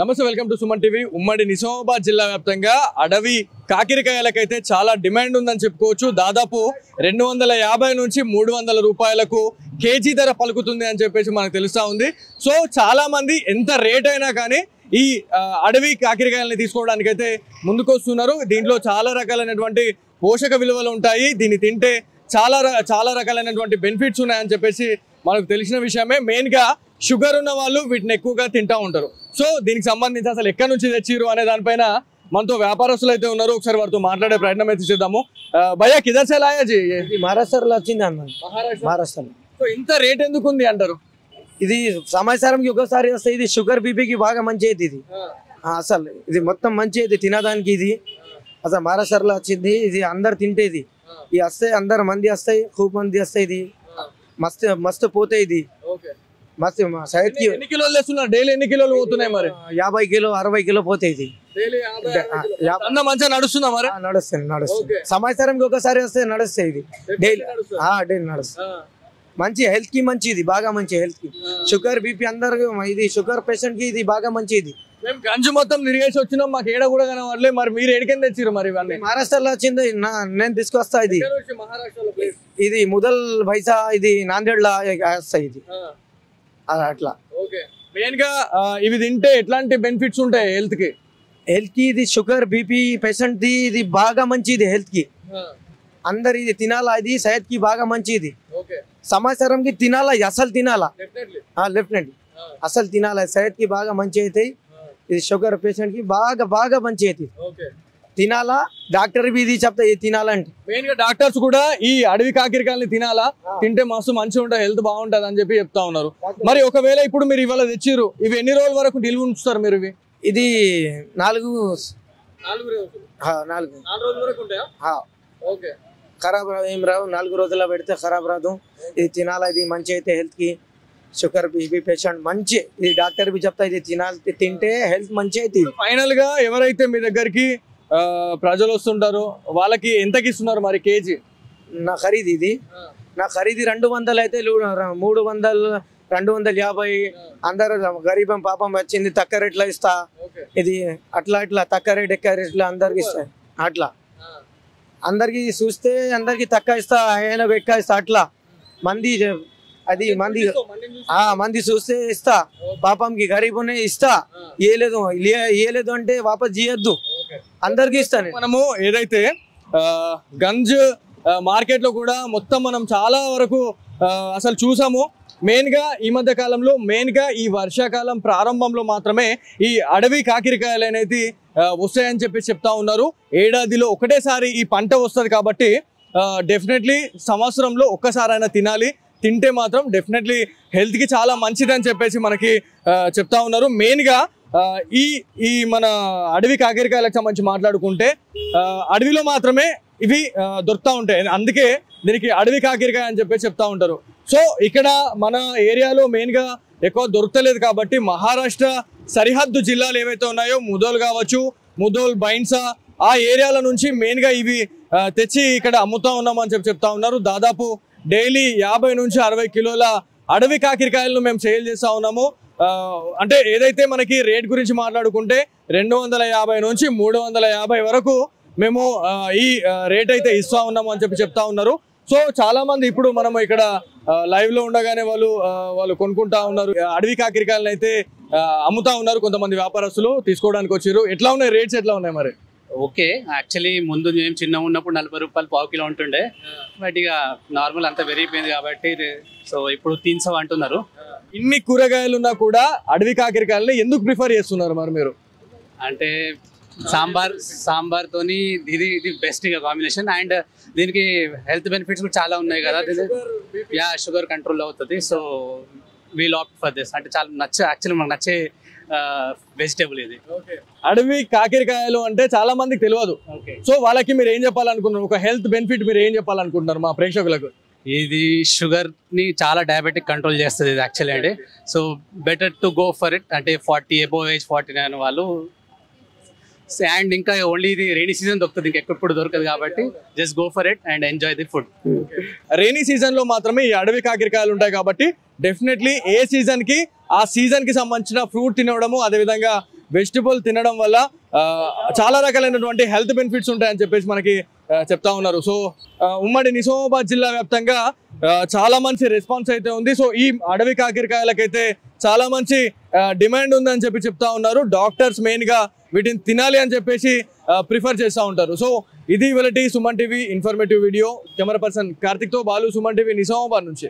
నమస్తే, welcome to Suman TV. ఉమ్మడి నిజామాబాద్ జిల్లా వ్యాప్తంగా అడవి కాకిరికాయలకైతే చాలా డిమాండ్ ఉందని చెప్పుకోవచ్చు. దాదాపు 250 నుంచి 300 రూపాయలకు కేజీ ధర పలుకుతుంది అని చెప్పేసి మనకు తెలుస్తూ ఉంది. సో చాలా మంది ఎంత రేట్ అయినా కానీ ఈ అడవి కాకిరికాయలని తీసుకోవడానికి అయితే ముందుకు వస్తున్నారు. దీంట్లో చాలా రకాలైనటువంటి పోషక విలువలు ఉంటాయి. దీన్ని తింటే చాలా రకాలైనటువంటి బెనిఫిట్స్ ఉన్నాయని చెప్పేసి మనకు తెలిసిన విషయమే. మెయిన్గా షుగర్ ఉన్న వాళ్ళు వీటిని ఎక్కువగా తింటూ ఉంటారు. సో దీనికి సంబంధించి అసలు ఎక్కడి నుంచి తెచ్చిరు అనే దానిపైన మనతో వ్యాపారస్తులు అయితే ఉన్నారు. ఒకసారి వారితో మాట్లాడే ప్రయత్నం అయితే చేద్దాము. భయ్యా కిధర్ సే లాయా జీ? మహారాష్ట్రలో వచ్చింది అన్న. మహారాష్ట్రలో. సో ఇంత రేట్ ఎందుకు ఉంది అంటారు? ఇది సంవత్సరంకి ఒకసారి వస్తాయి. ఇది షుగర్ బీపీకి బాగా మంచి అయితే ఇది అసలు ఇది మొత్తం మంచి అయితే తినడానికి. ఇది అసలు మహారాష్ట్రలో వచ్చింది. ఇది అందరు తింటేది ఇది వస్తాయి. అందరు మంది వస్తాయి, खूब మంది వస్తాయి. ఇది మస్తు మస్తు పోతాయి. ఇది మస్తు సైడ్కి ఎన్ని కిలోలు తెస్తున్నారు? డైలీ ఎన్ని కిలోలు పోతున్నాయి? మరి 50 కిలో 60 కిలో పోతాయి. ఇది మంచిగా నడుస్తుందా? మరి నడుస్తుంది. సంవత్సరంకి ఒకసారి వస్తే నడుస్తాయి. ఇది డైలీ నడుస్తుంది. మంచి హెల్త్ కి మంచి, ఇది బాగా మంచి హెల్త్ కి. షుగర్ బీపీ అందరు ఇది షుగర్ పేషెంట్ కి ఇది బాగా మంచి. ఇది మేము గంజు మొత్తం తిరిగేసి వచ్చినాం, మాకు ఏడ కూడా కనవాడలే. మరి మీరు ఎడికెన్ తెచ్చిరు? మరి ఇవన్నీ మహారాష్ట్రలో వచ్చింది, నేను తీసుకొస్తా. ఇది ఇది ముదల్ బైసా, ఇది నాందేడ్లా వస్తాయి. ఇది అట్లా మెయిన్ గా ఇవి తింటే ఎట్లాంటి బెనిఫిట్స్ ఉంటాయి హెల్త్ కి? ఇది షుగర్ బీపీ పేషెంట్ ది ఇది బాగా మంచిది హెల్త్ కి. అందరు ఇది తినాలా. ఇది సెహత్ కి బాగా మంచిది. సంవత్సరంకి తినాలా, అసలు తినాలా. డెఫినెట్లీ అసలు తినాలా. సెహత్ కి బాగా మంచి అవుతాయి. ఇది షుగర్ పేషెంట్ కి బాగా మంచి అవుతుంది. తినాలా. డాక్టర్ బి ఇది చెప్తా ఇది తినాలంటే. మెయిన్ గా డాక్టర్స్ కూడా ఈ అడవి కాకిరికాయలని తినాలా, తింటే మస్తు మంచిగా ఉంటుంది, హెల్త్ బాగుంటది అని చెప్పి చెప్తా ఉన్నారు. మరి ఒకవేళ ఇప్పుడు మీరు ఇవాళ తెచ్చిరు, ఇవి ఎన్ని రోజుల వరకు నిల్వ ఉంచుతారు మీరు? ఇవి ఇది 4 రోజుల వరకు ఉంటాయా? ఖరాబ్ ఏం రావు. 4 రోజుల్లో పెడితే ఖరాబ్ రాదు. ఇది తినాలా. ఇది మంచి అయితే హెల్త్ కి. షుగర్ బీపీ పేషెంట్ మంచి. ఇది డాక్టర్ బి చెప్తా ఇది తినాలి, తింటే హెల్త్ మంచి అవుతుంది. ఫైనల్ గా ఎవరైతే మీ దగ్గరికి ప్రజలు వస్తుంటారో వాళ్ళకి ఎంతకి ఇస్తున్నారు మరి కేజీ? నా ఖరీదు 200 అయితే 300 250. అందరు గరీబం పాపం వచ్చింది, తక్కువ రేట్లో ఇస్తా. ఇది అట్లా తక్కువ రేట్ ఎక్కువ రేట్లో అందరికి ఇస్తాయి. అట్లా అందరికి చూస్తే అందరికి తక్కువ ఇస్తా, ఆయనకు ఎక్కువ ఇస్తా. అట్లా మంది అది మంది చూస్తే ఇస్తా. పాపంకి గరీబునే ఇస్తా. ఇయ్యలేదు అంటే వాపస్ చేయొద్దు. అందరికి ఇస్తాను. మనము ఏదైతే గంజ్ మార్కెట్ లో కూడా మొత్తం మనం చాలా వరకు అసలు చూసాము. మెయిన్ గా ఈ మధ్య కాలంలో ఈ వర్షాకాలం ప్రారంభంలో మాత్రమే ఈ అడవి కాకిరికాయలు అనేది వస్తాయని చెప్పి చెప్తా ఉన్నారు. ఏడాదిలో ఒకటేసారి ఈ పంట వస్తుంది కాబట్టి డెఫినెట్లీ సంవత్సరంలో ఒక్కసారైనా తినాలి. తింటే మాత్రం డెఫినెట్లీ హెల్త్ కి చాలా మంచిది అని చెప్పేసి మనకి చెప్తా ఉన్నారు. మెయిన్ గా ఈ మన అడవి కాకిరికాయలకు సంబంధించి మాట్లాడుకుంటే అడవిలో మాత్రమే ఇవి దొరుకుతూ ఉంటాయి. అందుకే దీనికి అడవి కాకిరికాయ అని చెప్పేసి చెప్తా ఉంటారు. సో ఇక్కడ మన ఏరియాలో మెయిన్ గా ఎక్కువ దొరకలేదు కాబట్టి మహారాష్ట్ర సరిహద్దు జిల్లాలు ఏవైతే ఉన్నాయో, ముదోల్ కావచ్చు, ముదోల్, బైన్సా, ఆ ఏరియాల నుంచి మెయిన్ గా ఇవి తెచ్చి ఇక్కడ అమ్ముతా ఉన్నామని చెప్పి చెప్తా ఉన్నారు. దాదాపు డైలీ 50 నుంచి 60 కిలోల అడవి కాకిరికాయలను మేము సేల్ చేస్తా ఉన్నాము. అంటే ఏదైతే మనకి రేట్ గురించి మాట్లాడుకుంటే 250 నుంచి 350 వరకు మేము ఈ రేట్ అయితే ఇస్తా ఉన్నాము అని చెప్పి చెప్తా ఉన్నారు. సో చాలా మంది ఇప్పుడు మనం ఇక్కడ లైవ్ లో ఉండగానే వాళ్ళు కొనుక్కుంటా ఉన్నారు. అడవి కాకిరికాయలను అయితే అమ్ముతా ఉన్నారు. కొంతమంది వ్యాపారస్తులు తీసుకోవడానికి వచ్చారు. ఎట్లా ఉన్నాయి రేట్స్? ఎట్లా ఉన్నాయి మరి? ఓకే, యాక్చువల్లీ ముందు మేము చిన్నగా ఉన్నప్పుడు 40 రూపాయలు పావు కిలో ఉంటుండే. బట్ ఇక నార్మల్ అంతా పెరిగిపోయింది కాబట్టి సో ఇప్పుడు 300 అంటున్నారు. ఇన్ని కూరగాయలు ఉన్నా కూడా అడవి కాకిరికాయలని ఎందుకు ప్రిఫర్ చేస్తున్నారు మరి మీరు? అంటే సాంబార్ తోని ఇది బెస్ట్ ఇక కాంబినేషన్. అండ్ దీనికి హెల్త్ బెనిఫిట్స్ కూడా చాలా ఉన్నాయి కదా. షుగర్ కంట్రోల్ అవుతుంది. So we'll opt for this. అంటే చాలా యాక్చువల్లీ మనకు నచ్చే వెజిటేబుల్ ఇది. అడవి కాకిరికాయలు అంటే చాలా మందికి తెలియదు. సో వాళ్ళకి మీరు ఏం చెప్పాలనుకుంటున్నారు? ఒక హెల్త్ బెనిఫిట్ మీరు ఏం చెప్పాలనుకుంటున్నారు మా ప్రేక్షకులకు? ఇది షుగర్ ని చాలా డయాబెటిక్ కంట్రోల్ చేస్తుంది ఇది యాక్చువల్లీ. అంటే so better to go for it. అంటే 40 అబోవ్ ఏజ్ 49 వాళ్ళు. అండ్ ఇంకా ఓన్లీ ఇది రైనీ సీజన్ దొరుకుతుంది, ఇంకెప్పుడు దొరకదు కాబట్టి just go for it and enjoy the food. Rainy season లో మాత్రమే ఈ అడవి కాకిరికాయలు ఉంటాయి కాబట్టి డెఫినెట్లీ ఏ సీజన్ కి ఆ సీజన్ కి సంబంధించిన ఫ్రూట్ తినడము, అదే విధంగా వెజిటబుల్ తినడం వల్ల చాలా రకాలైనటువంటి హెల్త్ బెనిఫిట్స్ ఉంటాయని చెప్పేసి మనకి చెప్తా ఉన్నారు. సో ఉమ్మడి నిజామాబాద్ జిల్లా వ్యాప్తంగా చాలా మంచి రెస్పాన్స్ అయితే ఉంది. సో ఈ అడవి కాకరకాయలకైతే చాలా మంచి డిమాండ్ ఉందని చెప్తా ఉన్నారు. డాక్టర్స్ మెయిన్గా వీటిని తినాలి అని చెప్పేసి ప్రిఫర్ చేస్తూ ఉంటారు. సో ఇది ఇవాళ Suman TV informative video. Camera person కార్తిక్తో బాలు, సుమన్ టీవీ నిజామాబాద్ నుంచి.